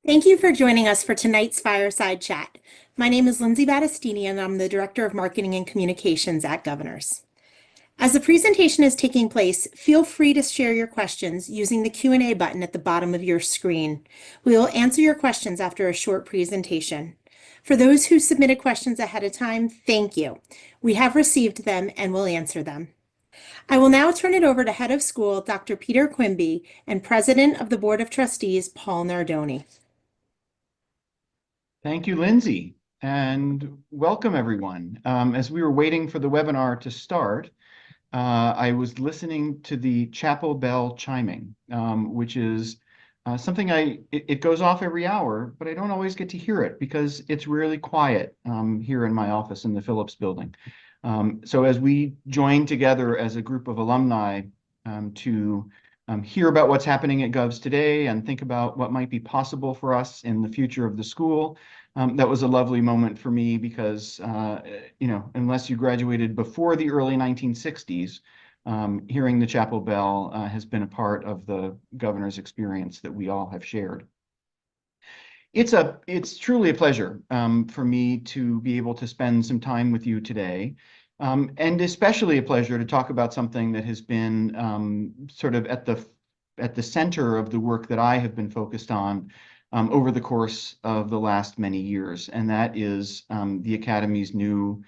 Thank you for joining us for tonight's Fireside Chat. My name is Lindsay Battistini, and I'm the Director of Marketing and Communications at Governors. As the presentation is taking place, feel free to share your questions using the Q&A button at the bottom of your screen. We will answer your questions after a short presentation. For those who submitted questions ahead of time, thank you. We have received them and will answer them. I will now turn it over to Head of School, Dr. Peter Quimby, and President of the Board of Trustees, Paul Nardone. Thank you, Lindsay, and welcome everyone. As we were waiting for the webinar to start, I was listening to the chapel bell chiming, which is something it goes off every hour, but I don't always get to hear it because it's really quiet here in my office in the Phillips building. So as we join together as a group of alumni to hear about what's happening at Govs today and think about what might be possible for us in the future of the school, that was a lovely moment for me because, unless you graduated before the early 1960s, hearing the chapel bell has been a part of the governor's experience that we all have shared. It's truly a pleasure for me to be able to spend some time with you today, and especially a pleasure to talk about something that has been sort of at the center of the work that I have been focused on over the course of the last many years, and that is the Academy's new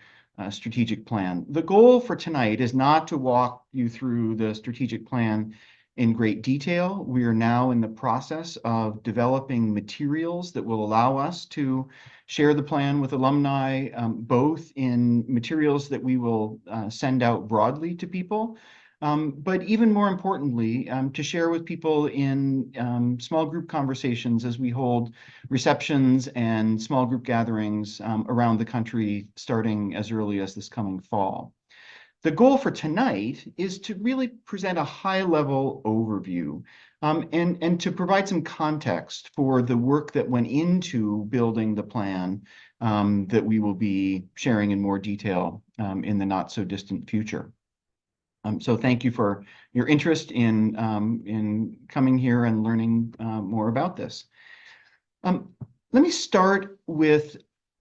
strategic plan. The goal for tonight is not to walk you through the strategic plan in great detail. We are now in the process of developing materials that will allow us to share the plan with alumni, both in materials that we will send out broadly to people, but even more importantly, to share with people in small group conversations as we hold receptions and small group gatherings around the country starting as early as this coming fall. The goal for tonight is to really present a high-level overview and to provide some context for the work that went into building the plan that we will be sharing in more detail in the not-so-distant future. So thank you for your interest in coming here and learning more about this. Let me start with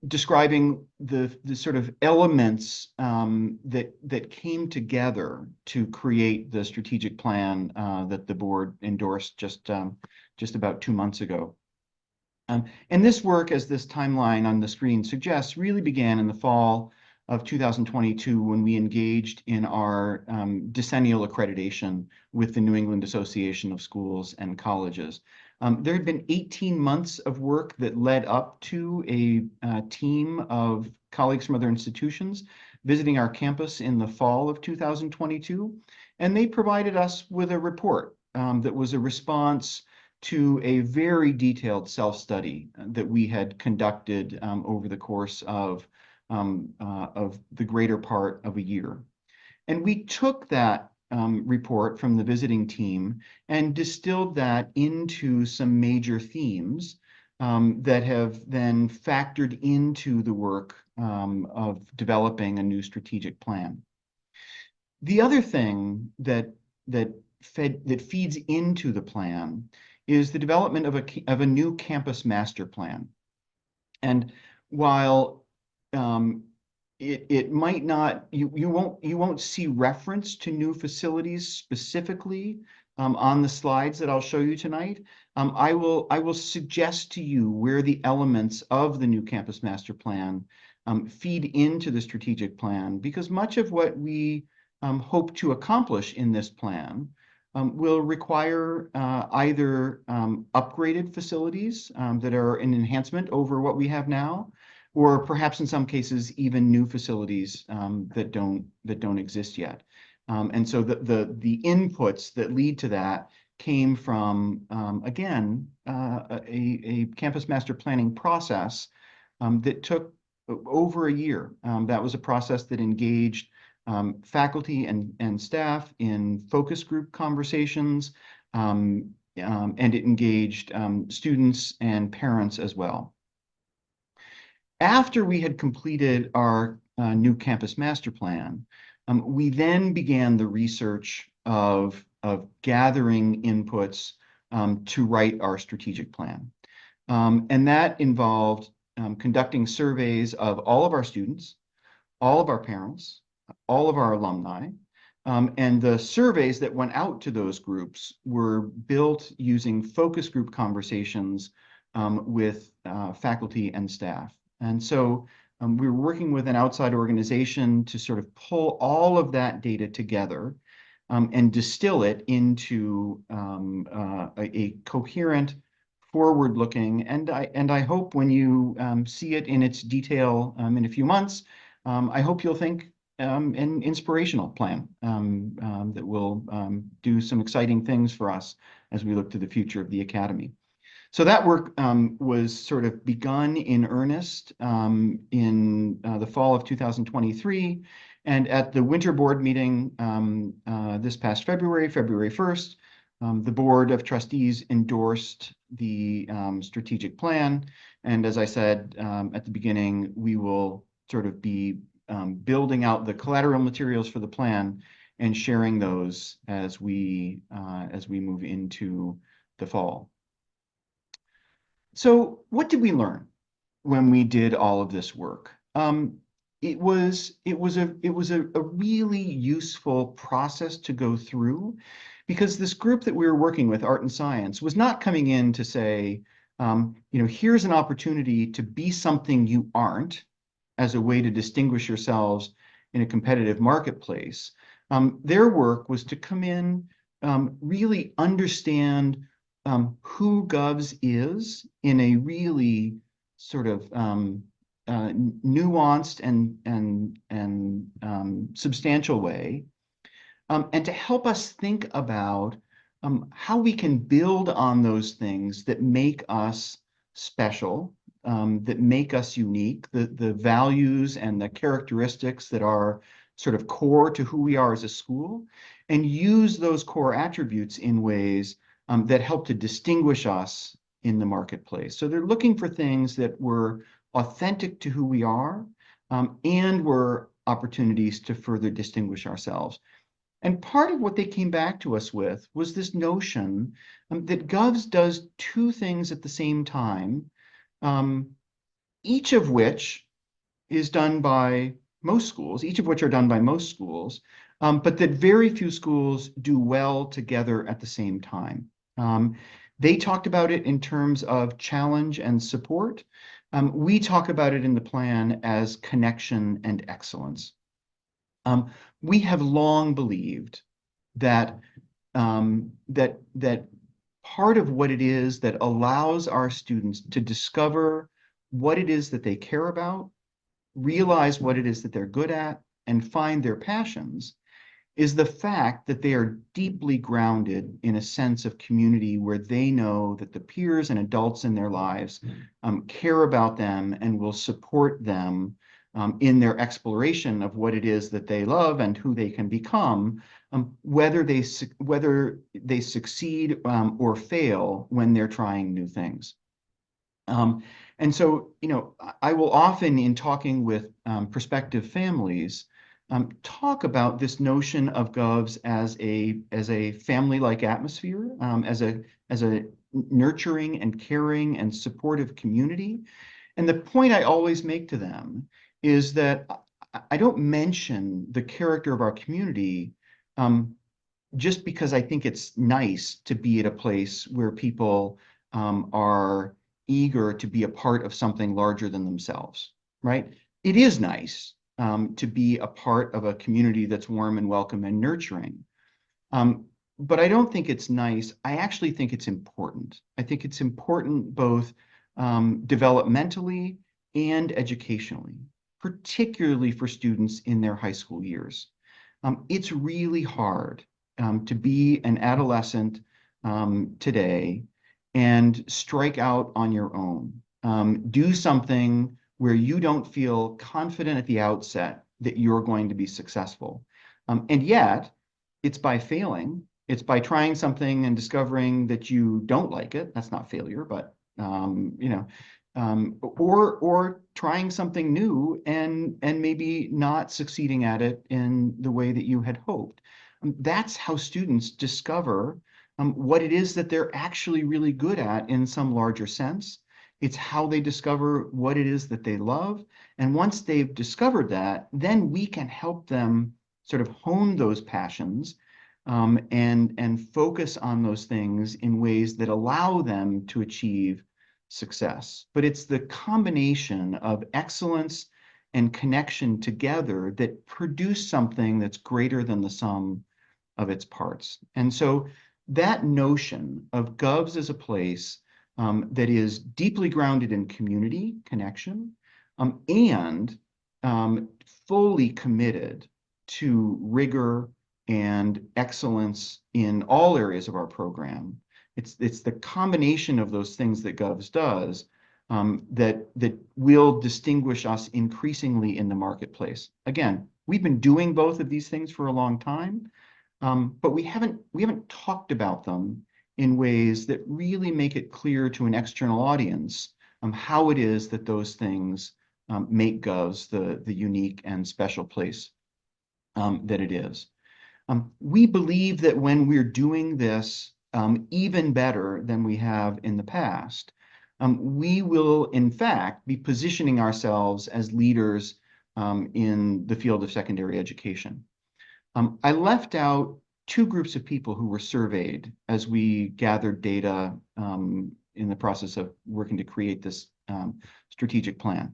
describing the sort of elements that came together to create the strategic plan that the board endorsed just about 2 months ago. And this work, as this timeline on the screen suggests, really began in the fall of 2022 when we engaged in our decennial accreditation with the New England Association of Schools and Colleges. There had been 18 months of work that led up to a team of colleagues from other institutions visiting our campus in the fall of 2022, and they provided us with a report that was a response to a very detailed self-study that we had conducted over the course of the greater part of a year. And we took that report from the visiting team and distilled that into some major themes that have then factored into the work of developing a new strategic plan. The other thing that feeds into the plan is the development of a new campus master plan. And while it might not, you won't see reference to new facilities specifically on the slides that I'll show you tonight. I will suggest to you where the elements of the new campus master plan feed into the strategic plan, because much of what we hope to accomplish in this plan will require either upgraded facilities that are an enhancement over what we have now, or perhaps in some cases even new facilities that don't exist yet. And so the inputs that lead to that came from again a campus master planning process that took over a year. That was a process that engaged faculty and staff in focus group conversations, and it engaged students and parents as well. After we had completed our new campus master plan, we then began the research of gathering inputs to write our strategic plan. And that involved conducting surveys of all of our students, all of our parents, all of our alumni. And the surveys that went out to those groups were built using focus group conversations with faculty and staff. And so we were working with an outside organization to sort of pull all of that data together and distill it into a coherent, forward-looking, and I hope when you see it in its detail in a few months, I hope you'll think an inspirational plan that will do some exciting things for us as we look to the future of the Academy. So that work was sort of begun in earnest in the fall of 2023. And at the winter board meeting this past February, February 1st, the Board of Trustees endorsed the strategic plan. And as I said at the beginning, we will sort of be building out the collateral materials for the plan and sharing those as we move into the fall. So what did we learn when we did all of this work? It was a really useful process to go through, because this group that we were working with, Art and Science, was not coming in to say, here's an opportunity to be something you aren't as a way to distinguish yourselves in a competitive marketplace. Their work was to come in, really understand who Govs is in a really sort of nuanced and substantial way, and to help us think about how we can build on those things that make us special, that make us unique, the values and the characteristics that are sort of core to who we are as a school, and use those core attributes in ways that help to distinguish us in the marketplace. So they're looking for things that were authentic to who we are, and were opportunities to further distinguish ourselves. And part of what they came back to us with was this notion that Govs does two things at the same time, each of which is done by most schools, each of which are done by most schools, but that very few schools do well together at the same time. They talked about it in terms of challenge and support. We talk about it in the plan as connection and excellence. We have long believed that that part of what it is that allows our students to discover what it is that they care about, realize what it is that they're good at, and find their passions is the fact that they are deeply grounded in a sense of community where they know that the peers and adults in their lives care about them and will support them in their exploration of what it is that they love and who they can become, whether they succeed or fail when they're trying new things. And so, I will often, in talking with prospective families, talk about this notion of Govs as a family-like atmosphere, as a nurturing and caring and supportive community. And the point I always make to them is that I don't mention the character of our community just because I think it's nice to be at a place where people are eager to be a part of something larger than themselves, right? It is nice to be a part of a community that's warm and welcome and nurturing. But I don't think it's nice. I actually think it's important. I think it's important both developmentally and educationally, particularly for students in their high school years. It's really hard to be an adolescent today and strike out on your own. Do something where you don't feel confident at the outset that you're going to be successful. And yet, it's by failing, it's by trying something and discovering that you don't like it. That's not failure, but or trying something new and maybe not succeeding at it in the way that you had hoped. That's how students discover what it is that they're actually really good at in some larger sense. It's how they discover what it is that they love. And once they've discovered that, then we can help them sort of hone those passions, and focus on those things in ways that allow them to achieve success. But it's the combination of excellence and connection together that produce something that's greater than the sum of its parts. And so that notion of Govs as a place that is deeply grounded in community connection, and fully committed to rigor and excellence in all areas of our program. It's the combination of those things that Govs does that will distinguish us increasingly in the marketplace. Again, we've been doing both of these things for a long time, but we haven't talked about them in ways that really make it clear to an external audience how it is that those things make Govs the unique and special place that it is. We believe that when we're doing this even better than we have in the past, we will, in fact, be positioning ourselves as leaders in the field of secondary education. I left out two groups of people who were surveyed as we gathered data in the process of working to create this strategic plan.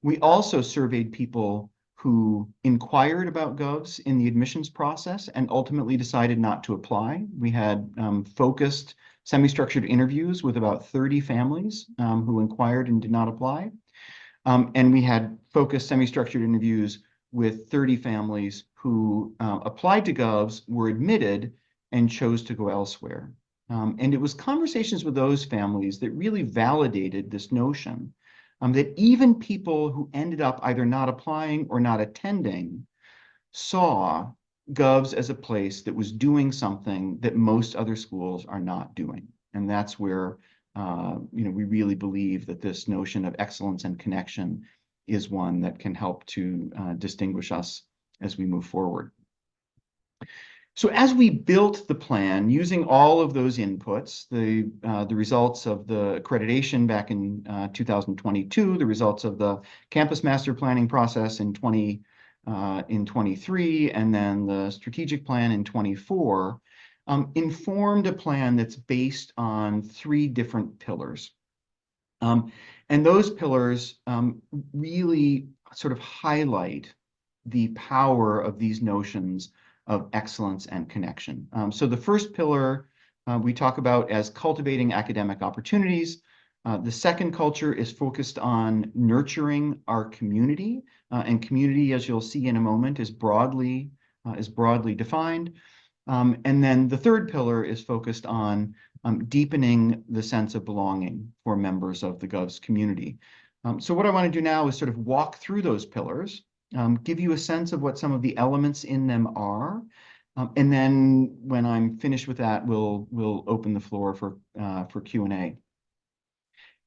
We also surveyed people who inquired about Govs in the admissions process and ultimately decided not to apply. We had focused semi-structured interviews with about 30 families who inquired and did not apply. And we had focused semi-structured interviews with 30 families who applied to Govs, were admitted, and chose to go elsewhere. And it was conversations with those families that really validated this notion that even people who ended up either not applying or not attending saw Govs as a place that was doing something that most other schools are not doing. And that's where we really believe that this notion of excellence and connection is one that can help to distinguish us as we move forward. So as we built the plan, using all of those inputs, the results of the accreditation back in 2022, the results of the campus master planning process in 23, and then the strategic plan in 24, informed a plan that's based on three different pillars. And those pillars really sort of highlight the power of these notions of excellence and connection. So the first pillar we talk about as cultivating academic opportunities. The second culture is focused on nurturing our community, and community, as you'll see in a moment, is broadly defined. And then the third pillar is focused on deepening the sense of belonging for members of the Govs community. So what I want to do now is sort of walk through those pillars, give you a sense of what some of the elements in them are, and then when I'm finished with that, we'll open the floor for Q&A.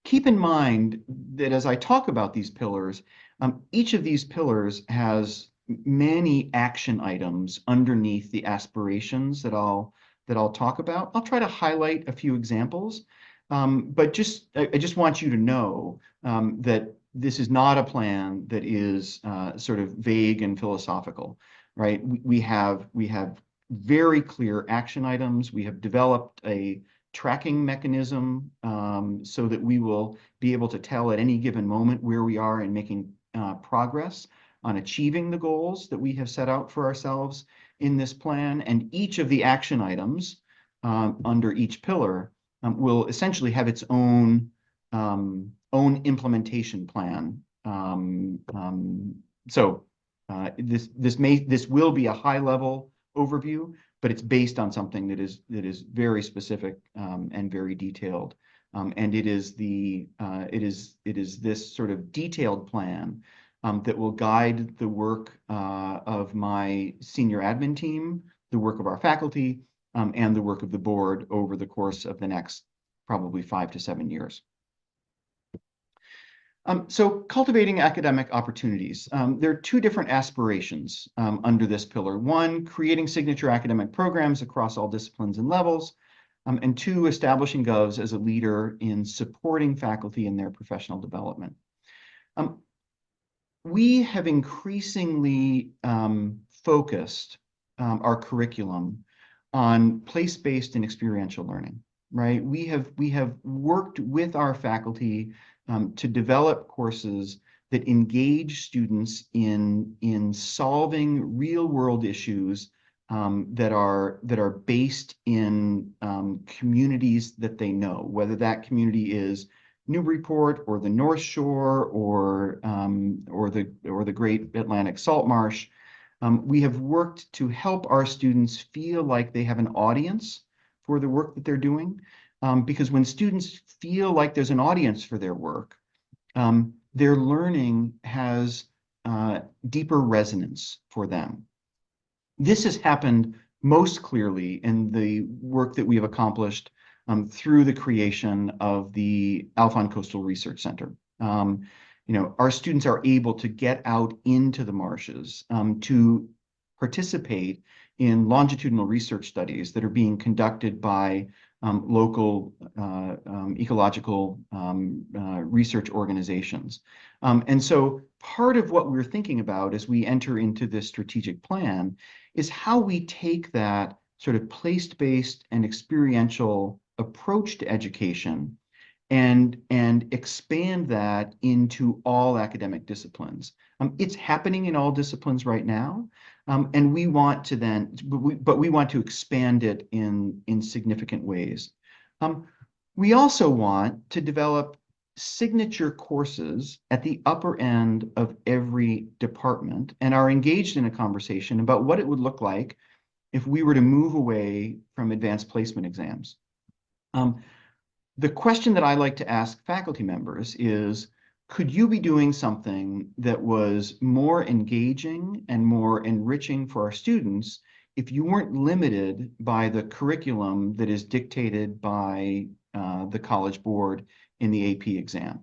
Keep in mind that as I talk about these pillars, each of these pillars has many action items underneath the aspirations that I'll talk about. I'll try to highlight a few examples, but I just want you to know that this is not a plan that is sort of vague and philosophical, right? We have very clear action items. We have developed a tracking mechanism so that we will be able to tell at any given moment where we are in making progress on achieving the goals that we have set out for ourselves in this plan. And each of the action items under each pillar will essentially have its own implementation plan. This will be a high level overview, but it's based on something that is very specific and very detailed. And it is this sort of detailed plan that will guide the work of my senior admin team, the work of our faculty, and the work of the board over the course of the next probably 5 to 7 years. So cultivating academic opportunities. There are two different aspirations under this pillar. One, creating signature academic programs across all disciplines and levels. and two, establishing Govs as a leader in supporting faculty in their professional development. Um, we have increasingly focused our curriculum on place-based and experiential learning, right? We have worked with our faculty to develop courses that engage students in solving real-world issues that are based in communities that they know, whether that community is Newburyport or the North Shore or the Great Atlantic Salt Marsh. We have worked to help our students feel like they have an audience for the work that they're doing, because when students feel like there's an audience for their work, their learning has deeper resonance for them. This has happened most clearly in the work that we have accomplished through the creation of the Alpine Coastal Research Center. Our students are able to get out into the marshes to participate in longitudinal research studies that are being conducted by local ecological research organizations. And so part of what we're thinking about as we enter into this strategic plan is how we take that sort of place-based and experiential approach to education and expand that into all academic disciplines. It's happening in all disciplines right now, and we want to but we want to expand it in significant ways. We also want to develop signature courses at the upper end of every department and are engaged in a conversation about what it would look like if we were to move away from advanced placement exams. The question that I like to ask faculty members is, could you be doing something that was more engaging and more enriching for our students if you weren't limited by the curriculum that is dictated by the College Board in the AP exam?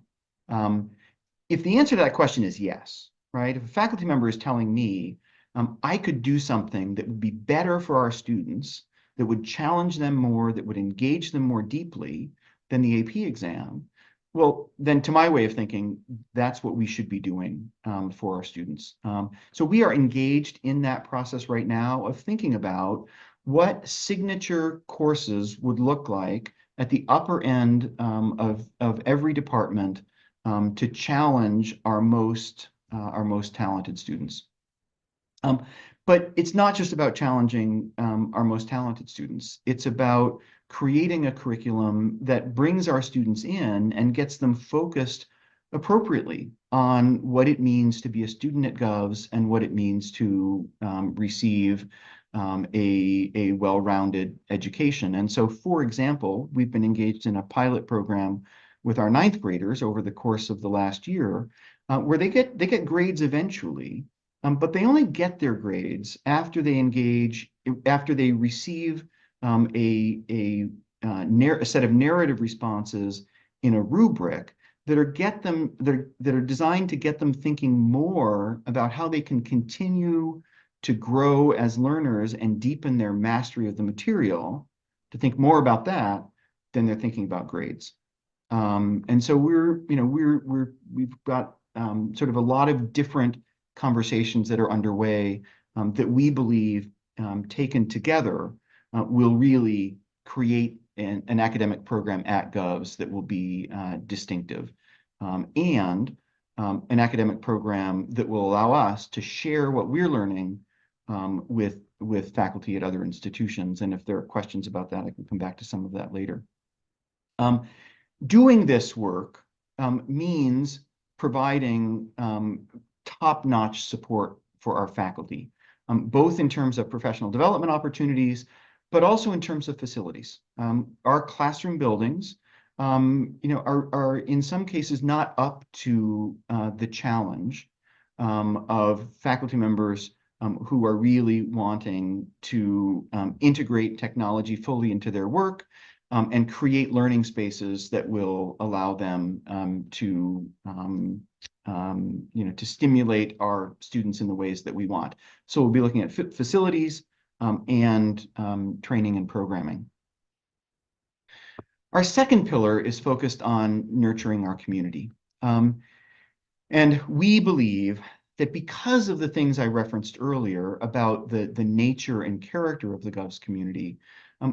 If the answer to that question is yes, right? If a faculty member is telling me I could do something that would be better for our students, that would challenge them more, that would engage them more deeply than the AP exam, well, then to my way of thinking, that's what we should be doing for our students. So we are engaged in that process right now of thinking about what signature courses would look like at the upper end of every department to challenge our most talented students. But it's not just about challenging our most talented students. It's about creating a curriculum that brings our students in and gets them focused appropriately on what it means to be a student at Govs and what it means to receive a well-rounded education. And so, for example, we've been engaged in a pilot program with our ninth graders over the course of the last year, where they get grades eventually, but they only get their grades after they receive a set of narrative responses in a rubric that are designed to get them thinking more about how they can continue to grow as learners and deepen their mastery of the material, to think more about that than they're thinking about grades. And so we've got sort of a lot of different conversations that are underway that we believe, taken together, will really create an academic program at Govs that will be distinctive, and an academic program that will allow us to share what we're learning with faculty at other institutions. And if there are questions about that, I can come back to some of that later. Doing this work means providing top-notch support for our faculty, both in terms of professional development opportunities, but also in terms of facilities. Our classroom buildings, are in some cases not up to the challenge of faculty members who are really wanting to integrate technology fully into their work and create learning spaces that will allow them to stimulate our students in the ways that we want. So we'll be looking at facilities and training and programming. Our second pillar is focused on nurturing our community. And we believe that because of the things I referenced earlier about the nature and character of the Govs community,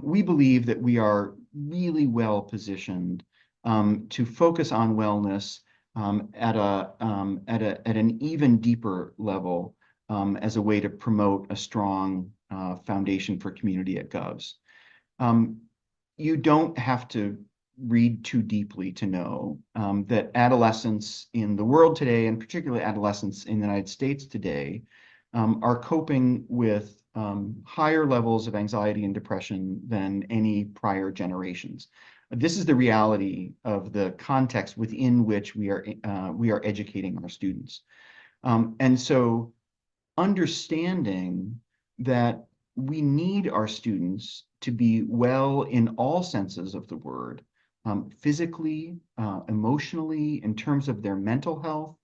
we believe that we are really well positioned to focus on wellness at an even deeper level as a way to promote a strong foundation for community at Govs. You don't have to read too deeply to know that adolescents in the world today, and particularly adolescents in the United States today, are coping with higher levels of anxiety and depression than any prior generations. This is the reality of the context within which we are educating our students. And so understanding that we need our students to be well in all senses of the word, physically, emotionally, in terms of their mental health,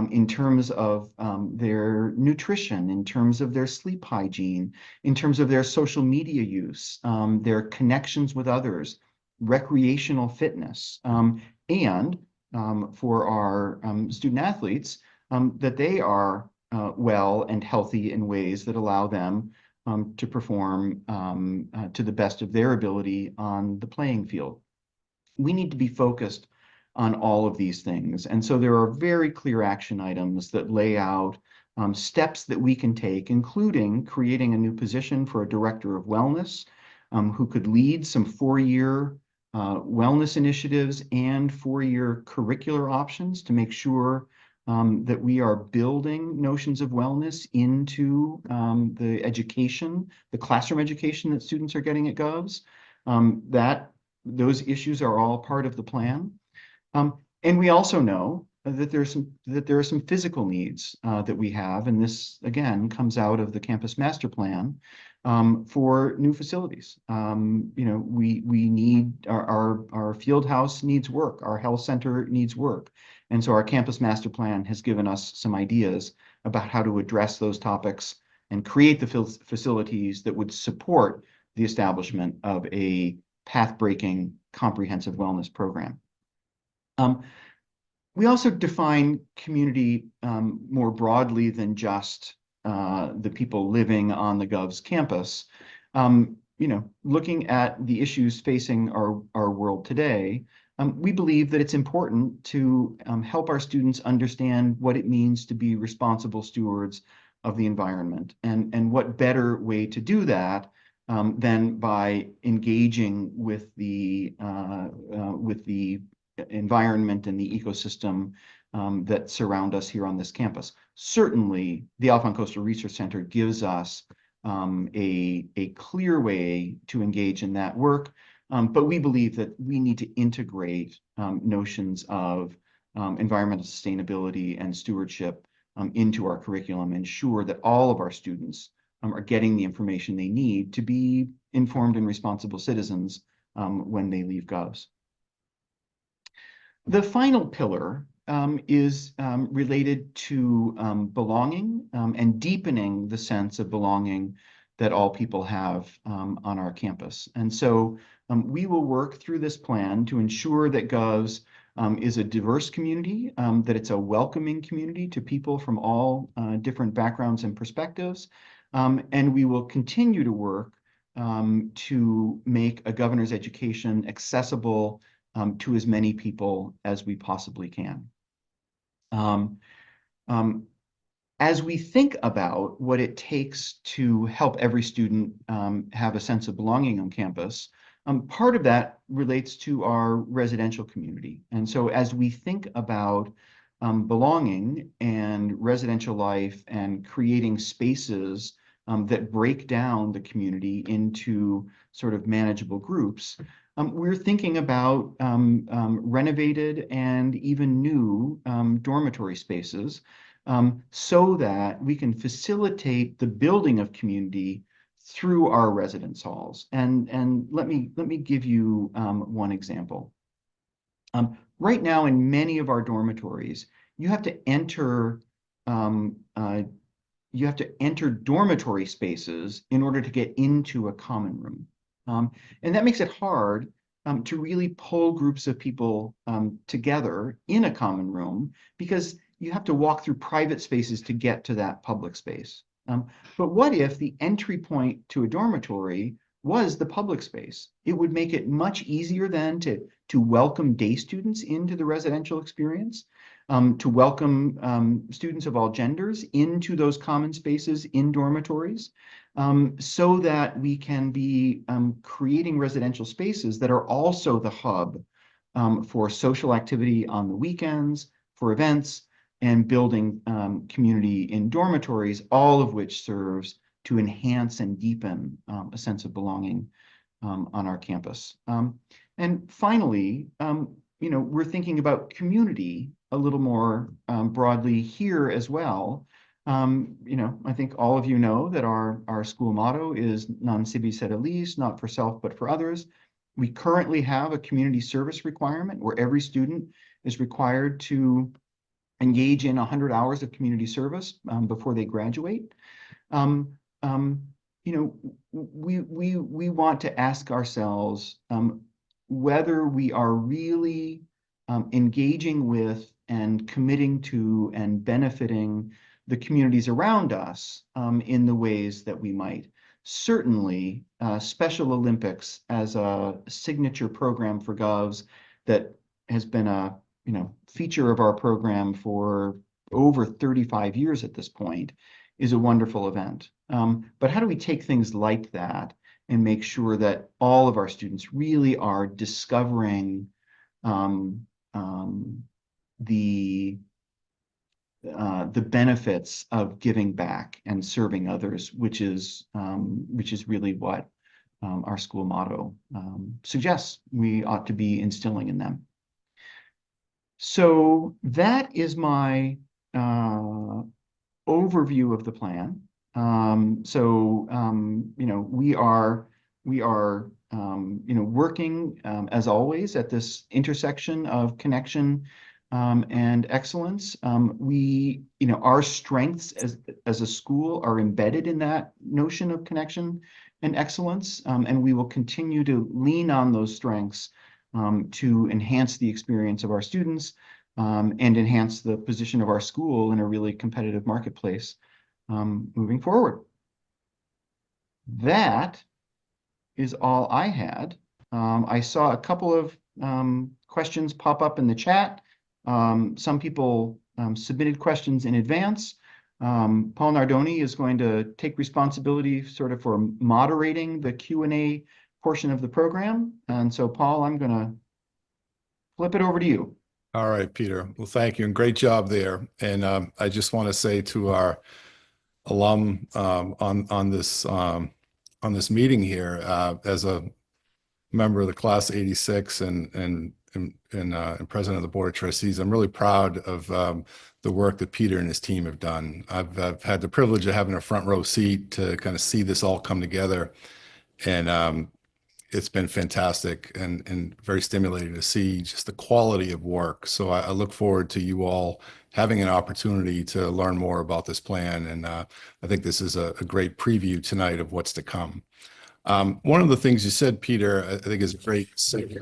in terms of their nutrition, in terms of their sleep hygiene, in terms of their social media use, their connections with others, recreational fitness, and for our student athletes, that they are well and healthy in ways that allow them to perform to the best of their ability on the playing field. We need to be focused on all of these things. And so there are very clear action items that lay out steps that we can take, including creating a new position for a director of wellness who could lead some four-year wellness initiatives and four-year curricular options to make sure that we are building notions of wellness into the education, the classroom education that students are getting at Govs. Those issues are all part of the plan. And we also know that there are some physical needs that we have, and this again comes out of the campus master plan for new facilities. We need our field house needs work, our health center needs work, and so our campus master plan has given us some ideas about how to address those topics and create the facilities that would support the establishment of a path-breaking comprehensive wellness program. We also define community more broadly than just the people living on the Govs campus. Looking at the issues facing our world today, we believe that it's important to help our students understand what it means to be responsible stewards of the environment, and what better way to do that than by engaging with the environment and the ecosystem that surround us here on this campus. Certainly, the Alpine Coastal Research Center gives us a clear way to engage in that work, but we believe that we need to integrate notions of environmental sustainability and stewardship into our curriculum, and ensure that all of our students are getting the information they need to be informed and responsible citizens when they leave Govs. The final pillar is related to belonging and deepening the sense of belonging that all people have on our campus. And so we will work through this plan to ensure that Govs is a diverse community, that it's a welcoming community to people from all different backgrounds and perspectives. And we will continue to work to make a governor's education accessible to as many people as we possibly can. As we think about what it takes to help every student have a sense of belonging on campus, part of that relates to our residential community. And so as we think about belonging and residential life and creating spaces that break down the community into sort of manageable groups, we're thinking about renovated and even new dormitory spaces so that we can facilitate the building of community through our residence halls. And let me give you one example. Right now, in many of our dormitories, you have to enter dormitory spaces in order to get into a common room. And that makes it hard to really pull groups of people together in a common room, because you have to walk through private spaces to get to that public space. But what if the entry point to a dormitory was the public space? It would make it much easier then to welcome day students into the residential experience, to welcome students of all genders into those common spaces in dormitories, so that we can be creating residential spaces that are also the hub for social activity on the weekends, for events, and building community in dormitories, all of which serves to enhance and deepen a sense of belonging on our campus. And finally, we're thinking about community a little more broadly here as well. I think all of you know that our school motto is non sibi sed elis, not for self, but for others. We currently have a community service requirement where every student is required to engage in 100 hours of community service before they graduate. Um, um, we want to ask ourselves whether we are really engaging with and committing to and benefiting the communities around us in the ways that we might. Certainly, Special Olympics as a signature program for Govs that has been a feature of our program for over 35 years at this point is a wonderful event. But how do we take things like that and make sure that all of our students really are discovering the benefits of giving back and serving others, which is really what our school motto suggests we ought to be instilling in them. So that is my overview of the plan. We are working as always at this intersection of connection and excellence. Our strengths as a school are embedded in that notion of connection and excellence, and we will continue to lean on those strengths to enhance the experience of our students and enhance the position of our school in a really competitive marketplace moving forward. That is all I had. I saw a couple of questions pop up in the chat. Some people submitted questions in advance. Paul Nardone is going to take responsibility sort of for moderating the Q&A portion of the program. And so, Paul, I'm going to flip it over to you. All right, Peter. Well, thank you, and great job there. And I just want to say to our alum on this meeting here, as a member of the class '86 and president of the board of trustees, I'm really proud of the work that Peter and his team have done. I've had the privilege of having a front row seat to kind of see this all come together, and it's been fantastic and very stimulating to see just the quality of work. So I look forward to you all having an opportunity to learn more about this plan. And I think this is a great preview tonight of what's to come. One of the things you said, Peter, I think is a great segue.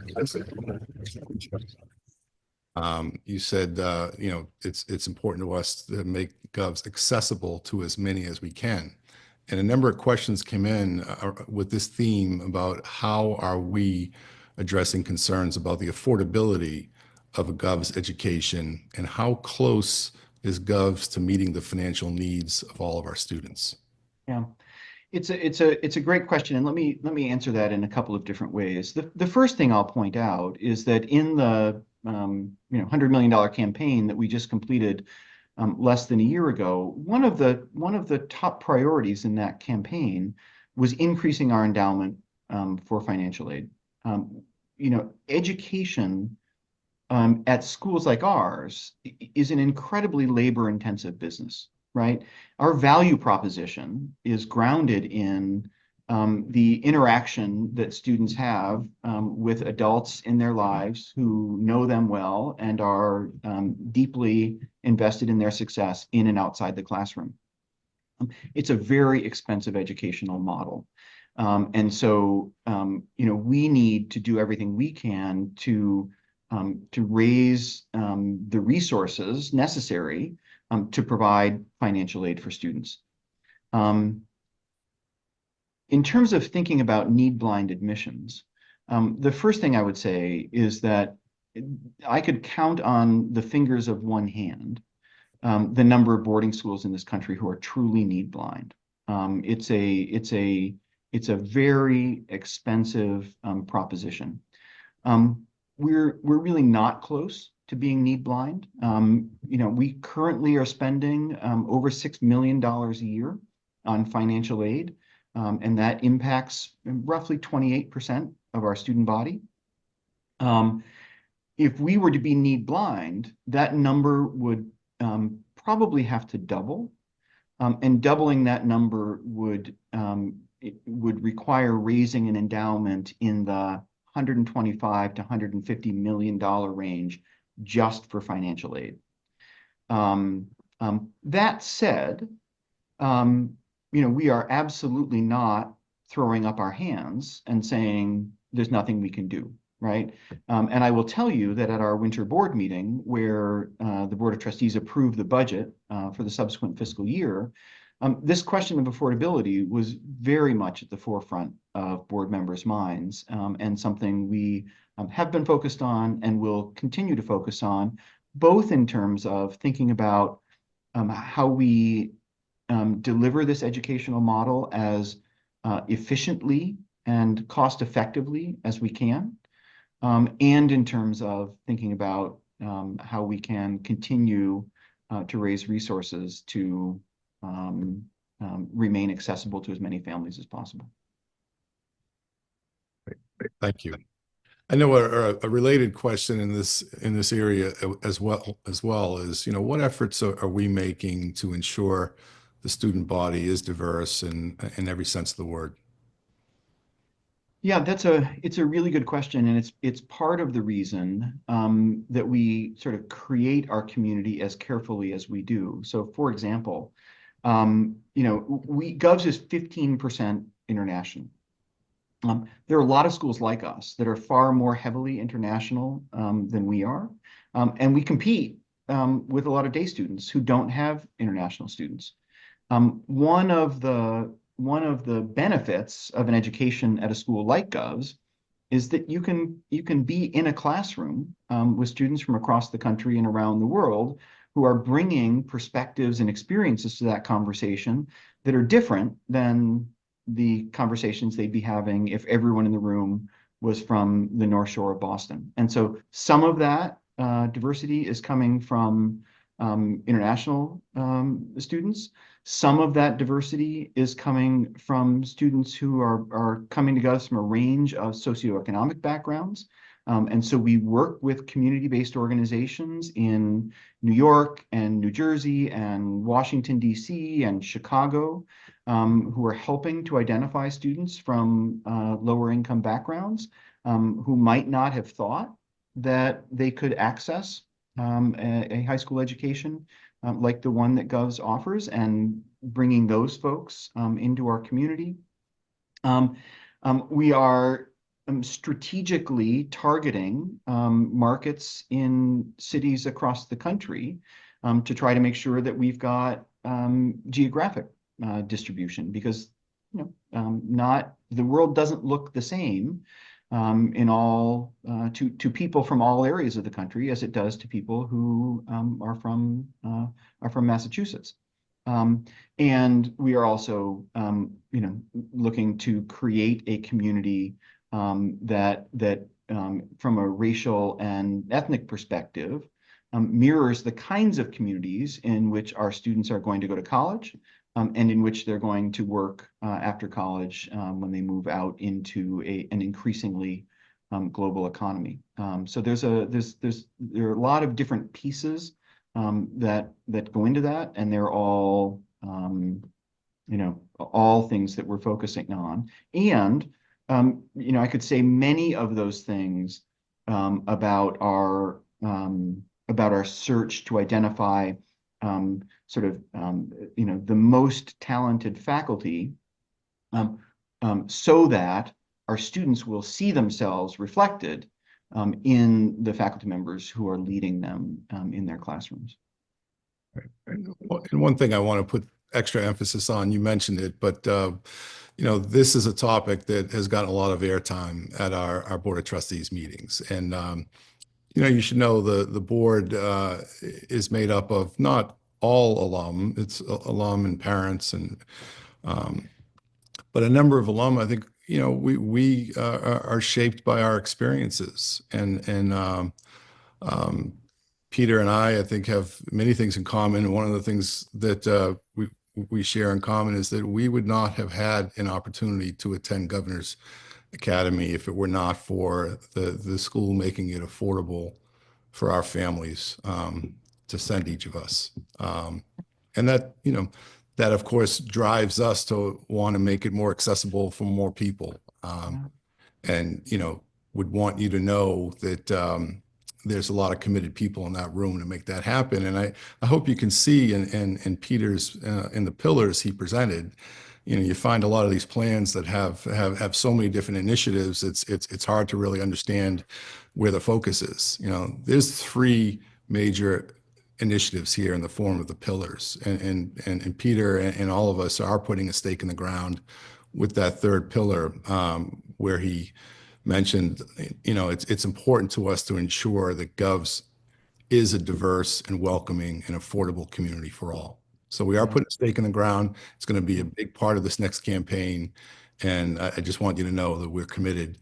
You said, it's important to us to make Govs accessible to as many as we can. And a number of questions came in with this theme about how are we addressing concerns about the affordability of a Gov's education, and how close is Govs to meeting the financial needs of all of our students? Yeah, it's a great question, and let me answer that in a couple of different ways. The first thing I'll point out is that in the $100 million campaign that we just completed less than a year ago, one of the top priorities in that campaign was increasing our endowment for financial aid. Education at schools like ours is an incredibly labor-intensive business, right? Our value proposition is grounded in the interaction that students have with adults in their lives who know them well and are deeply invested in their success in and outside the classroom. It's a very expensive educational model. And so, we need to do everything we can to raise the resources necessary to provide financial aid for students. In terms of thinking about need-blind admissions, the first thing I would say is that I could count on the fingers of one hand the number of boarding schools in this country who are truly need-blind. It's a very expensive proposition. We're really not close to being need-blind. We currently are spending over $6 million a year on financial aid, and that impacts roughly 28% of our student body. If we were to be need-blind, that number would probably have to double, and doubling that number would require raising an endowment in the $125 to $150 million range just for financial aid. That said, we are absolutely not throwing up our hands and saying there's nothing we can do, right? And I will tell you that at our winter board meeting, where the Board of Trustees approved the budget for the subsequent fiscal year, this question of affordability was very much at the forefront of board members' minds, and something we have been focused on and will continue to focus on, both in terms of thinking about how we deliver this educational model as efficiently and cost effectively as we can, and in terms of thinking about how we can continue to raise resources to remain accessible to as many families as possible. Thank you. I know a related question in this area as well is, what efforts are we making to ensure the student body is diverse in every sense of the word? Yeah, it's a really good question, and it's part of the reason that we sort of create our community as carefully as we do. So, for example, GOVS is 15% international. There are a lot of schools like us that are far more heavily international than we are, and we compete with a lot of day students who don't have international students. One of the benefits of an education at a school like GOVS is that you can be in a classroom with students from across the country and around the world who are bringing perspectives and experiences to that conversation that are different than the conversations they'd be having if everyone in the room was from the North Shore of Boston. And so some of that diversity is coming from international students. Some of that diversity is coming from students who are coming to us from a range of socioeconomic backgrounds. And so we work with community-based organizations in New York and New Jersey and Washington, D.C. and Chicago, who are helping to identify students from lower income backgrounds who might not have thought that they could access a high school education like the one that GOVS offers, and bringing those folks into our community. We are strategically targeting markets in cities across the country to try to make sure that we've got geographic distribution, because not the world doesn't look the same in all to people from all areas of the country as it does to people who are from Massachusetts. And we are also looking to create a community that from a racial and ethnic perspective mirrors the kinds of communities in which our students are going to go to college, and in which they're going to work after college when they move out into an increasingly global economy. So there are a lot of different pieces that go into that, and they're all all things that we're focusing on. And I could say many of those things about our search to identify the most talented faculty so that our students will see themselves reflected in the faculty members who are leading them in their classrooms. And one thing I want to put extra emphasis on, you mentioned it, but this is a topic that has gotten a lot of airtime at our Board of Trustees meetings. And you should know the board is made up of not all alum, it's alum and parents, and but a number of alum. I think we are shaped by our experiences, and Peter and I think, have many things in common. And one of the things that we share in common is that we would not have had an opportunity to attend Governor's Academy if it were not for the school making it affordable for our families to send each of us. And that of course drives us to want to make it more accessible for more people. And would want you to know that there's a lot of committed people in that room to make that happen. And I hope you can see in Peter's in the pillars he presented, you find a lot of these plans that have so many different initiatives. It's hard to really understand where the focus is. There's three major initiatives here in the form of the pillars, and Peter and all of us are putting a stake in the ground with that third pillar, where he mentioned, it's important to us to ensure that Govs is a diverse and welcoming and affordable community for all. So we are putting a stake in the ground. It's going to be a big part of this next campaign. And I just want you to know that we're committed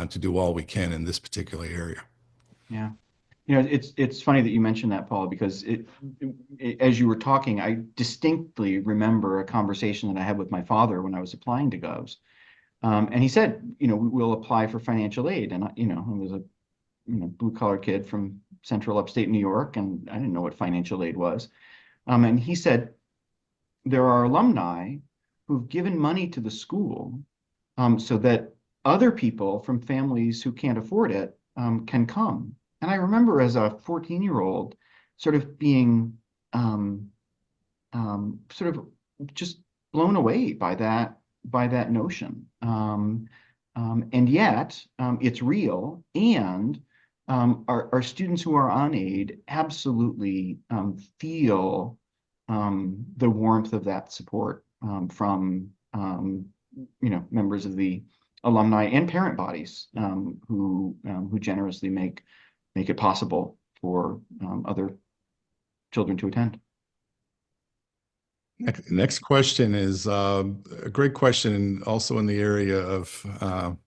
to do all we can in this particular area. Yeah. It's funny that you mentioned that, Paul, because as you were talking, I distinctly remember a conversation that I had with my father when I was applying to Govs. And he said, we'll apply for financial aid. And, I was a blue collar kid from central upstate New York, and I didn't know what financial aid was. And he said, there are alumni who've given money to the school so that other people from families who can't afford it can come. And I remember as a 14-year-old sort of being sort of just blown away by that notion. And yet it's real, and our students who are on aid absolutely feel the warmth of that support from members of the alumni and parent bodies who generously make it possible for other children to attend. Next question is a great question, also in the area of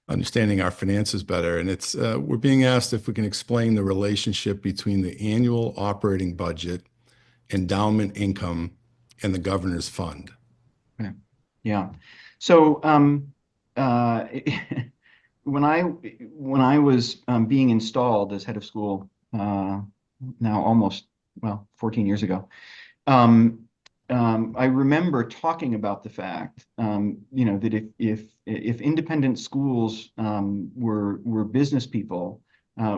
understanding our finances better. And it's we're being asked if we can explain the relationship between the annual operating budget, endowment income, and the governor's fund. Yeah. So when I was being installed as head of school now almost 14 years ago, I remember talking about the fact that if independent schools were business people,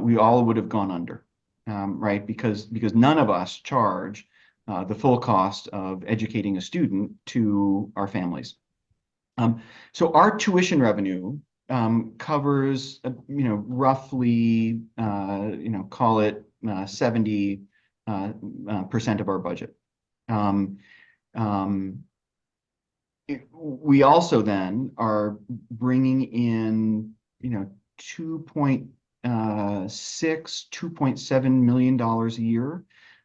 we all would have gone under, right? Because none of us charge the full cost of educating a student to our families. So our tuition revenue covers roughly call it 70% of our budget. We also then are bringing in, $2.7 million a year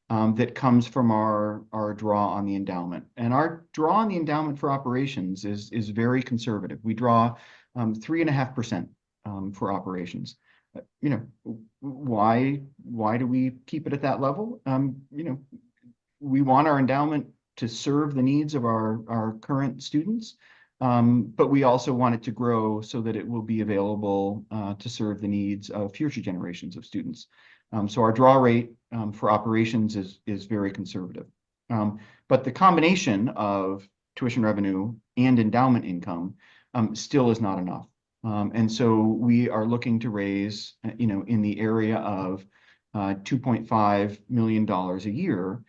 that comes from our draw on the endowment. And our draw on the endowment for operations is very conservative. We draw 3.5% for operations. Why do we keep it at that level? We want our endowment to serve the needs of our current students, but we also want it to grow so that it will be available to serve the needs of future generations of students. So our draw rate for operations is very conservative. But the combination of tuition revenue and endowment income still is not enough. And so we are looking to raise, in the area of $2.5 million a year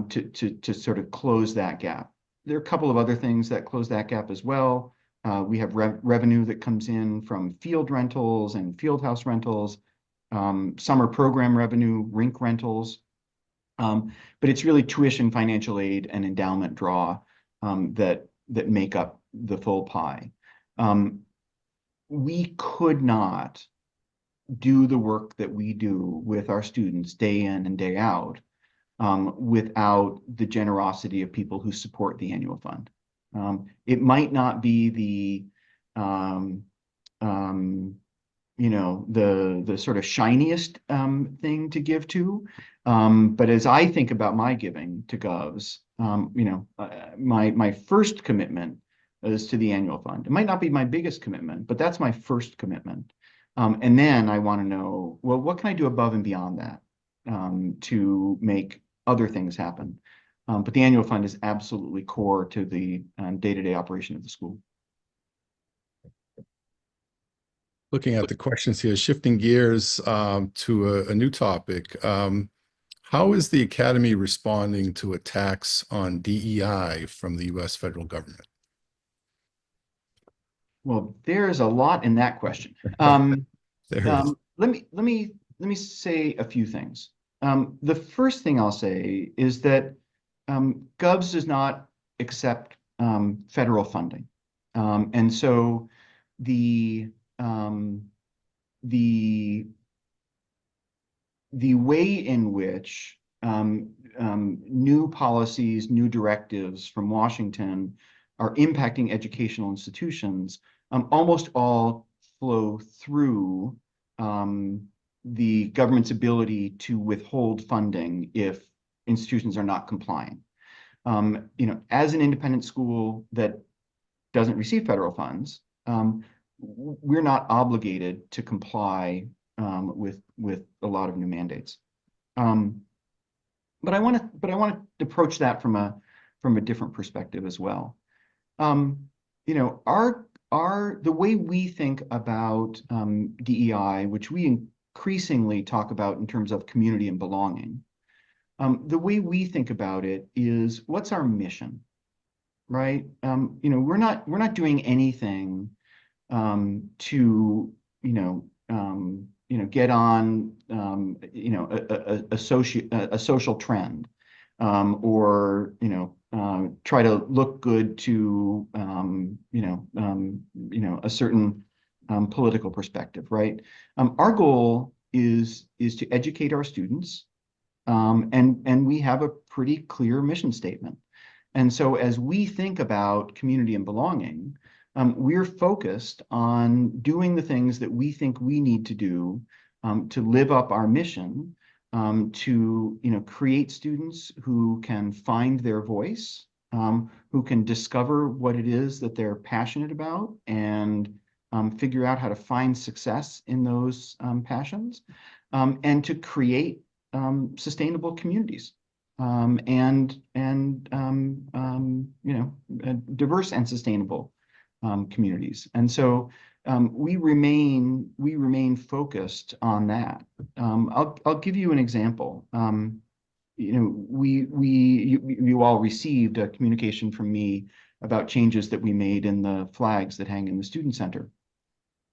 to sort of close that gap. There are a couple of other things that close that gap as well. We have revenue that comes in from field rentals and field house rentals, summer program revenue, rink rentals. But it's really tuition, financial aid, and endowment draw that make up the full pie. We could not do the work that we do with our students day in and day out without the generosity of people who support the annual fund. It might not be the sort of shiniest thing to give to, but as I think about my giving to Govs, my first commitment is to the annual fund. It might not be my biggest commitment, but that's my first commitment. And then I want to know, well, what can I do above and beyond that to make other things happen? But the annual fund is absolutely core to the day-to-day operation of the school. Looking at the questions here, shifting gears to a new topic. How is the Academy responding to attacks on DEI from the U.S. federal government? Well, there's a lot in that question. Let me say a few things. The first thing I'll say is that Govs does not accept federal funding, and so the way in which new policies, new directives from Washington are impacting educational institutions almost all flow through the government's ability to withhold funding if institutions are not complying. As an independent school that doesn't receive federal funds, we're not obligated to comply with a lot of new mandates. But I want to approach that from a different perspective as well. The way we think about DEI, which we increasingly talk about in terms of community and belonging, the way we think about it is, what's our mission, right? We're not doing anything to get on a social trend or try to look good to a certain political perspective, right? Our goal is to educate our students, and we have a pretty clear mission statement. And so as we think about community and belonging, we're focused on doing the things that we think we need to do to live up our mission, to create students who can find their voice, who can discover what it is that they're passionate about, and figure out how to find success in those passions, and to create sustainable communities, and diverse and sustainable communities. And so we remain focused on that. I'll give you an example. You all received a communication from me about changes that we made in the flags that hang in the student center,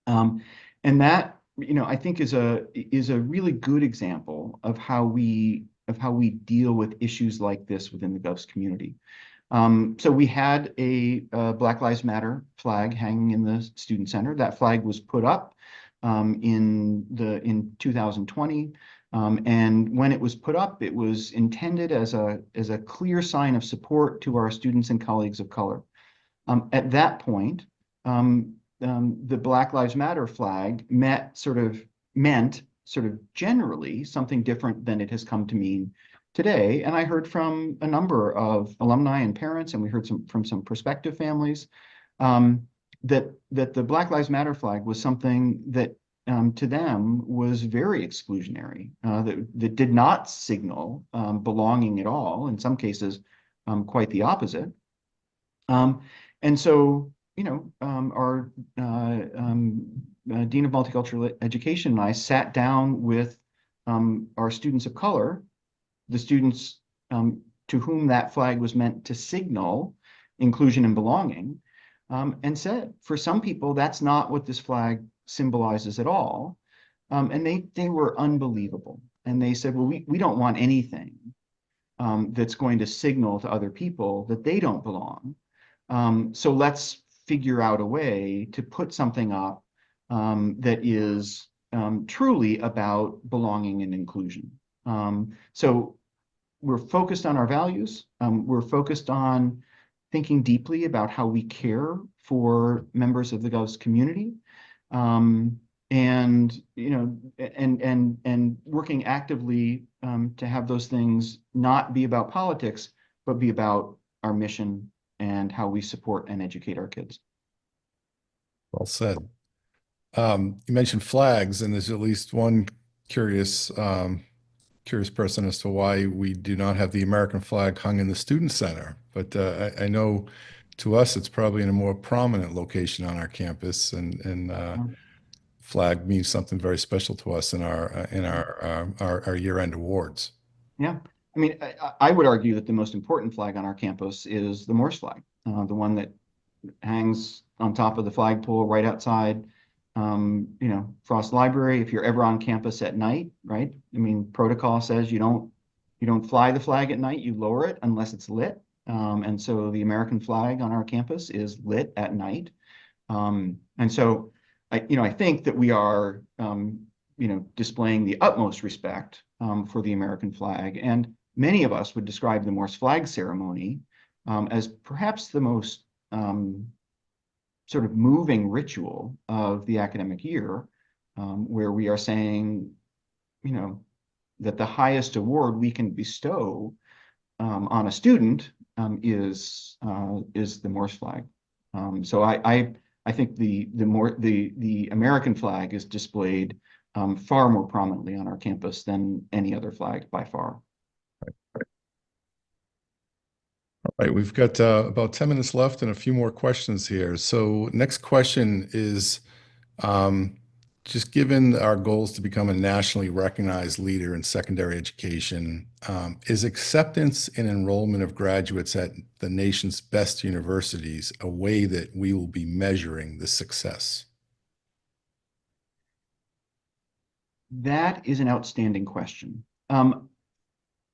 and that I think is a really good example of how we deal with issues like this within the Govs community. So we had a Black Lives Matter flag hanging in the student center. That flag was put up in 2020, and when it was put up, it was intended as a clear sign of support to our students and colleagues of color. At that point, the Black Lives Matter flag meant sort of generally something different than it has come to mean today. And I heard from a number of alumni and parents, and we heard from some prospective families, that the Black Lives Matter flag was something that to them was very exclusionary, that did not signal belonging at all, in some cases quite the opposite. And so our Dean of Multicultural Education and I sat down with our students of color, the students to whom that flag was meant to signal inclusion and belonging, and said, for some people, that's not what this flag symbolizes at all. And they were unbelievable. And they said, well, we don't want anything that's going to signal to other people that they don't belong. So let's figure out a way to put something up that is truly about belonging and inclusion. So we're focused on our values. We're focused on thinking deeply about how we care for members of the Govs community. And working actively to have those things not be about politics, but be about our mission and how we support and educate our kids. Well said. You mentioned flags, and there's at least one curious person as to why we do not have the American flag hung in the student center. But I know to us it's probably in a more prominent location on our campus, and flag means something very special to us in our year-end awards. Yeah, I mean, I would argue that the most important flag on our campus is the Morse flag, the one that hangs on top of the flagpole right outside, Frost Library. If you're ever on campus at night, right? I mean, protocol says you don't fly the flag at night, you lower it unless it's lit. And so the American flag on our campus is lit at night. And so I think that we are, displaying the utmost respect for the American flag. And many of us would describe the Morse flag ceremony as perhaps the most sort of moving ritual of the academic year, where we are saying, that the highest award we can bestow on a student is the Morse flag. So I think the American flag is displayed far more prominently on our campus than any other flag by far. All right, we've got about 10 minutes left and a few more questions here. So next question is, just given our goals to become a nationally recognized leader in secondary education, is acceptance and enrollment of graduates at the nation's best universities a way that we will be measuring the success? That is an outstanding question.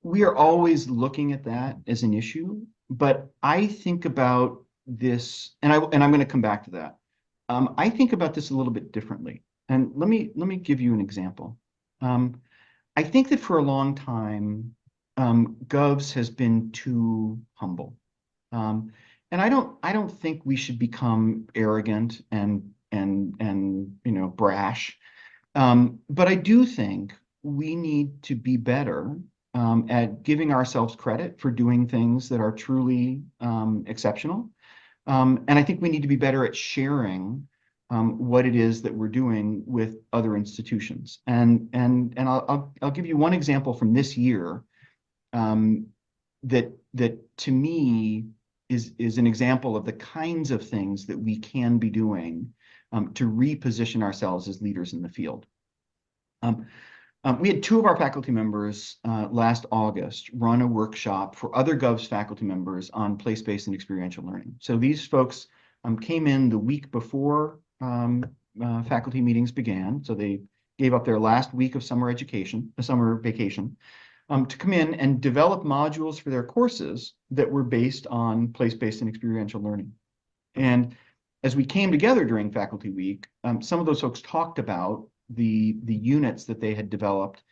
We are always looking at that as an issue, but I think about this, and I'm going to come back to that. I think about this a little bit differently. And let me give you an example. I think that for a long time, Govs has been too humble, and I don't think we should become arrogant and brash. But I do think we need to be better at giving ourselves credit for doing things that are truly exceptional. And I think we need to be better at sharing what it is that we're doing with other institutions. And I'll give you one example from this year that to me is an example of the kinds of things that we can be doing to reposition ourselves as leaders in the field. We had two of our faculty members last August run a workshop for other Govs faculty members on place-based and experiential learning. So these folks came in the week before faculty meetings began. So they gave up their last week of summer vacation, to come in and develop modules for their courses that were based on place-based and experiential learning. And as we came together during faculty week, some of those folks talked about the units that they had developed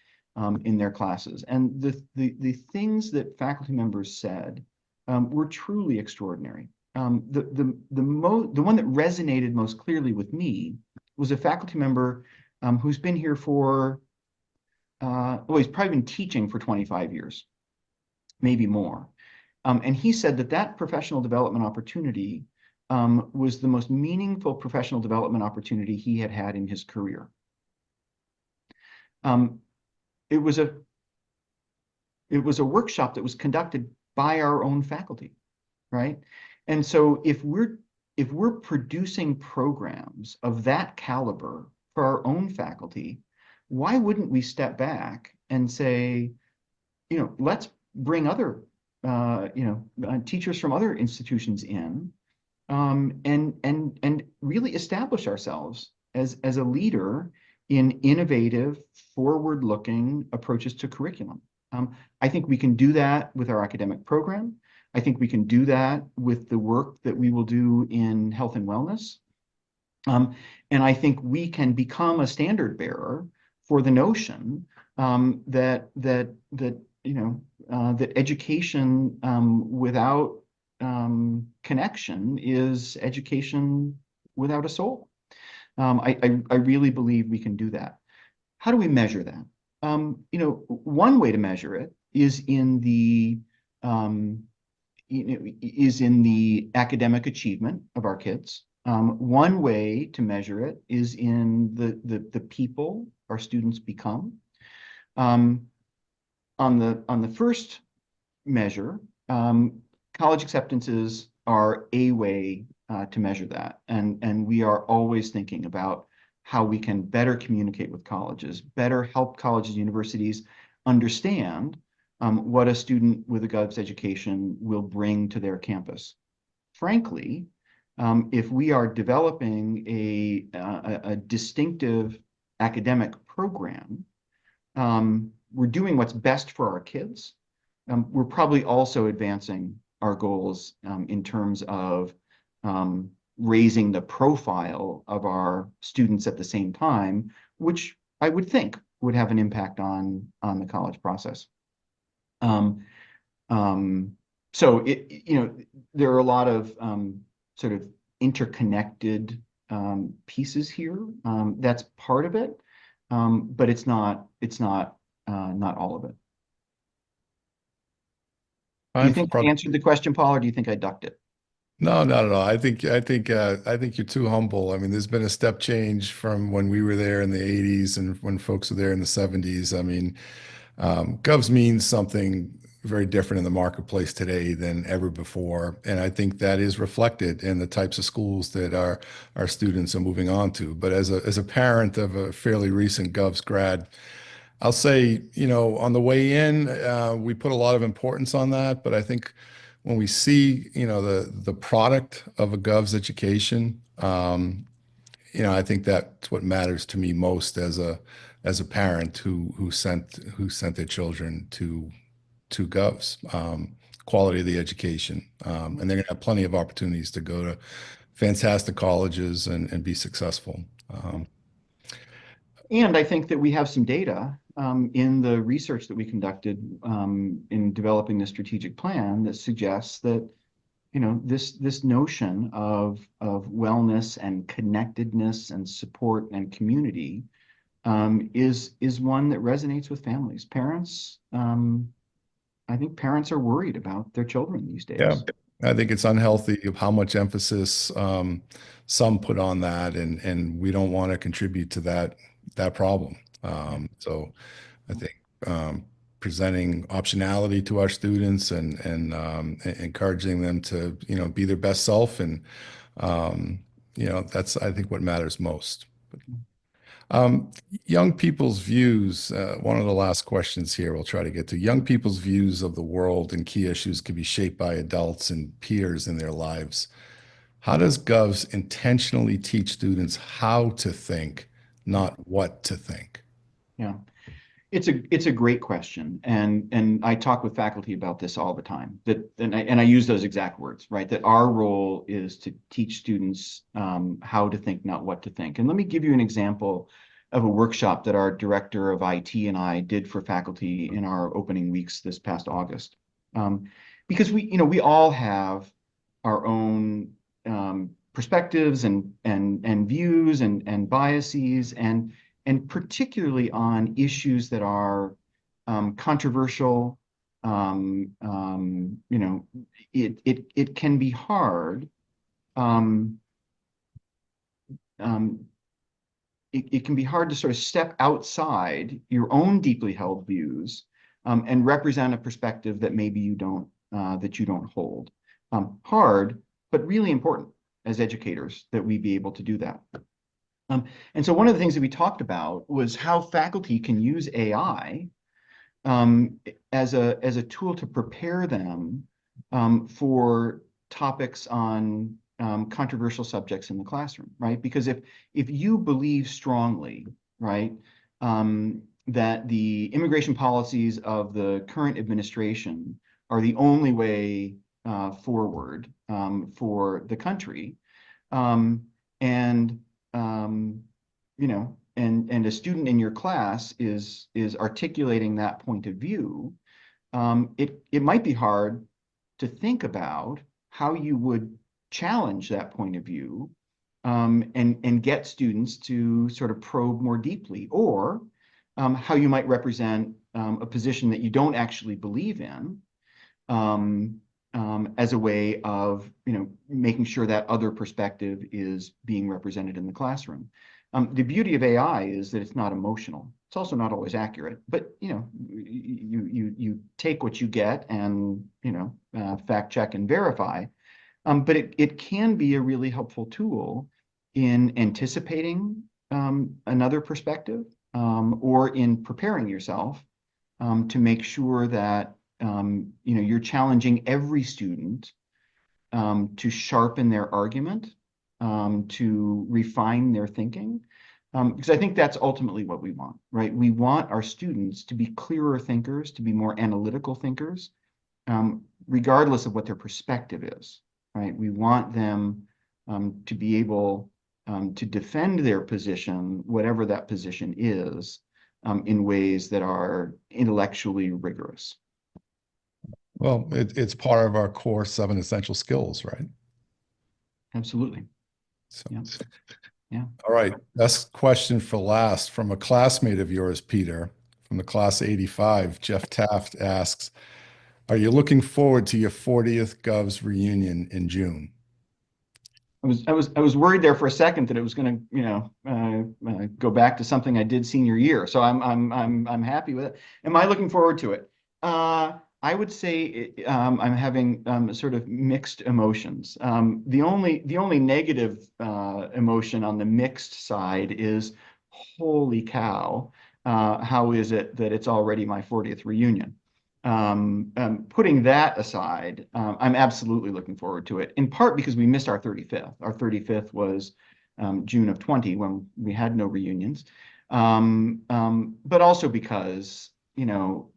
in their classes. And the things that faculty members said were truly extraordinary. The one that resonated most clearly with me was a faculty member who's been here for, he's probably been teaching for 25 years, maybe more. And he said that professional development opportunity was the most meaningful professional development opportunity he had had in his career. It was a workshop that was conducted by our own faculty, right? And so if we're producing programs of that caliber for our own faculty, why wouldn't we step back and say, let's bring other teachers from other institutions in and really establish ourselves as a leader in innovative, forward-looking approaches to curriculum. I think we can do that with our academic program. I think we can do that with the work that we will do in health and wellness. And I think we can become a standard bearer for the notion that education without connection is education without a soul. I really believe we can do that. How do we measure that? One way to measure it is in the academic achievement of our kids. One way to measure it is in the people our students become. On the first measure, college acceptances are a way to measure that, and we are always thinking about how we can better communicate with colleges, better help colleges and universities understand what a student with a GOVS education will bring to their campus. Frankly, if we are developing a distinctive academic program, we're doing what's best for our kids. We're probably also advancing our goals in terms of raising the profile of our students at the same time, which I would think would have an impact on the college process. So there are a lot of sort of interconnected pieces here. That's part of it, but it's not all of it. Do you think I answered the question, Paul, or do you think I ducked it? No, not at all. I think you're too humble. I mean, there's been a step change from when we were there in the 80s and when folks were there in the 70s. I mean, Govs means something very different in the marketplace today than ever before. And I think that is reflected in the types of schools that our students are moving on to. But as a parent of a fairly recent Govs grad, I'll say, on the way in, we put a lot of importance on that, but I think when we see, the product of a Gov's education, I think that's what matters to me most as a parent who sent their children to Govs. Quality of the education, and they're going to have plenty of opportunities to go to fantastic colleges and be successful. And I think that we have some data in the research that we conducted in developing the strategic plan that suggests that this notion of wellness and connectedness and support and community is one that resonates with families. Parents, I think parents are worried about their children these days. Yeah, I think it's unhealthy of how much emphasis some put on that, and we don't want to contribute to that problem. So I think presenting optionality to our students and encouraging them to be their best self, and that's, I think, what matters most. Um, Young people's views, one of the last questions here we'll try to get to. Young people's views of the world and key issues can be shaped by adults and peers in their lives. How does Govs intentionally teach students how to think, not what to think? Yeah. It's a great question, and I talk with faculty about this all the time. And I use those exact words, right? That our role is to teach students how to think, not what to think. And let me give you an example of a workshop that our director of IT and I did for faculty in our opening weeks this past August. Because we all have our own perspectives and views and biases and particularly on issues that are controversial. It can be hard. It can be hard to sort of step outside your own deeply held views and represent a perspective that maybe you don't hold. Hard, but really important as educators that we be able to do that. And so one of the things that we talked about was how faculty can use AI as a tool to prepare them for topics on controversial subjects in the classroom, right? Because if you believe strongly, right, that the immigration policies of the current administration are the only way forward for the country, and you know, and a student in your class is articulating that point of view, it might be hard to think about how you would challenge that point of view, and get students to sort of probe more deeply, or how you might represent a position that you don't actually believe in, as a way of, you know, making sure that other perspective is being represented in the classroom. The beauty of AI is that it's not emotional. It's also not always accurate, but you know, you take what you get and, you know, fact check and verify. But it can be a really helpful tool in anticipating another perspective, or in preparing yourself to make sure that you know, you're challenging every student to sharpen their argument, to refine their thinking, because I think that's ultimately what we want, right? We want our students to be clearer thinkers, to be more analytical thinkers, regardless of what their perspective is, right? We want them to be able to defend their position, whatever that position is, in ways that are intellectually rigorous. Well, it's part of our core 7 essential skills, right? Absolutely. So, Yeah. Yeah. all right. Best question for last from a classmate of yours, Peter, from the class of 85. Jeff Taft asks, are you looking forward to your 40th Govs reunion in June? I was worried there for a second that it was going to, you know, go back to something I did senior year. So I'm happy with it. Am I looking forward to it? I would say I'm having sort of mixed emotions. The only negative emotion on the mixed side is, holy cow, how is it that it's already my 40th reunion? Putting that aside, I'm absolutely looking forward to it, in part because we missed our 35th. Our 35th was June of 20, when we had no reunions, but also because, you know,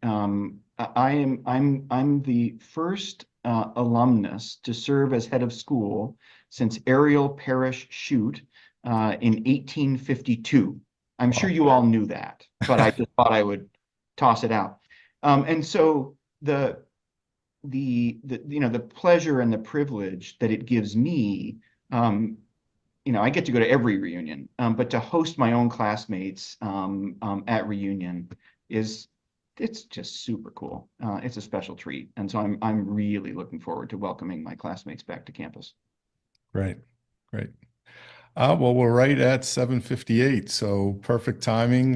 I'm the first alumnus to serve as head of school since Ariel Parish Chute in 1852. I'm sure you all knew that, but I just thought I would toss it out. And so the you know, the pleasure and the privilege that it gives me, you know, I get to go to every reunion, but to host my own classmates at reunion it's just super cool. It's a special treat, and so I'm really looking forward to welcoming my classmates back to campus. Great, great. Well, we're right at 7:58, so perfect timing.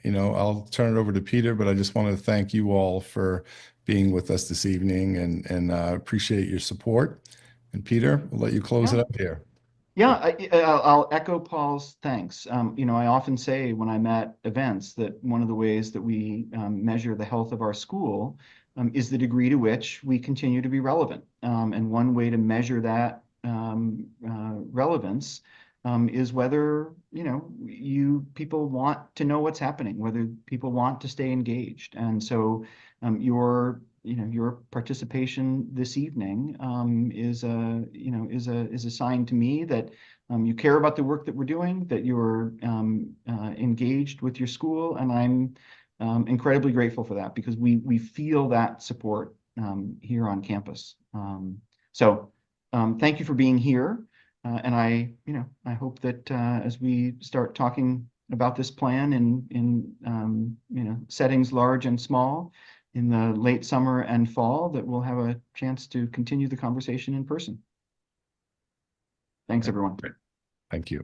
You know, I'll turn it over to Peter, but I just want to thank you all for being with us this evening, and appreciate your support. And Peter, we'll let you close it up here. Yeah, I'll echo Paul's thanks. You know, I often say when I'm at events that one of the ways that we measure the health of our school is the degree to which we continue to be relevant. And one way to measure that relevance is whether, you know, people want to know what's happening, whether people want to stay engaged. And so your participation this evening is a sign to me that you care about the work that we're doing, that you're engaged with your school, and I'm incredibly grateful for that, because we feel that support here on campus. So thank you for being here, and I hope that as we start talking about this plan in you know, settings large and small, in the late summer and fall, that we'll have a chance to continue the conversation in person. Thanks, everyone. Thank you.